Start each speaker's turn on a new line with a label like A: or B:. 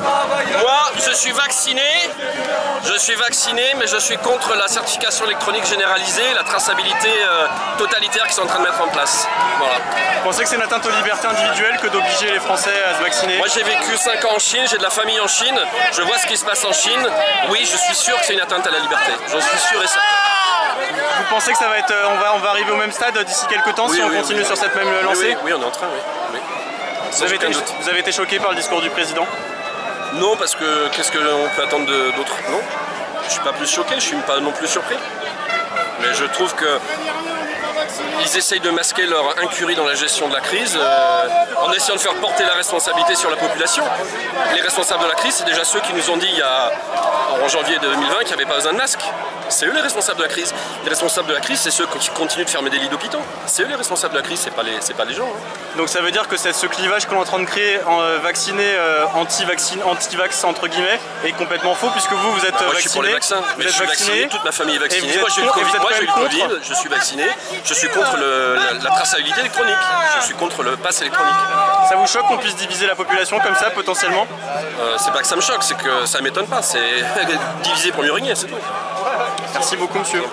A: Moi, je suis vacciné, mais je suis contre la certification électronique généralisée, la traçabilité totalitaire qu'ils sont en train de mettre en place. Voilà.
B: Vous pensez que c'est une atteinte aux libertés individuelles que d'obliger les Français à se vacciner?
A: Moi, j'ai vécu 5 ans en Chine, j'ai de la famille en Chine, je vois ce qui se passe en Chine. Oui, je suis sûr que c'est une atteinte à la liberté, j'en suis sûr et certain.
B: Vous pensez que ça va être, on va arriver au même stade d'ici quelques temps si on continue sur cette même lancée?
A: Oui, on est en train, oui.
B: Vous avez été choqué par le discours du président?
A: Non, parce que qu'est-ce qu'on peut attendre d'autre? Non, je suis pas plus choqué, je suis pas non plus surpris. Mais je trouve que ils essayent de masquer leur incurie dans la gestion de la crise en essayant de faire porter la responsabilité sur la population. Les responsables de la crise, c'est déjà ceux qui nous ont dit en janvier 2020 qu'il n'y avait pas besoin de masque. C'est eux les responsables de la crise. Les responsables de la crise, c'est ceux qui continuent de fermer des lits d'hôpitaux. C'est eux les responsables de la crise, c'est pas les gens. Hein.
B: Donc ça veut dire que ce clivage qu'on est en train de créer en vacciné, anti-vax entre guillemets, est complètement faux puisque vous êtes vacciné.
A: Je suis pour les vaccins, mais je suis vacciné, toute ma famille est vaccinée. Moi j'ai eu le Covid, je suis vacciné, je suis contre la traçabilité électronique, je suis contre le pass électronique.
B: Ça vous choque qu'on puisse diviser la population comme ça potentiellement?
A: C'est pas que ça me choque, c'est que ça m'étonne pas, c'est diviser pour mieux régner, c'est tout.
B: Merci beaucoup monsieur.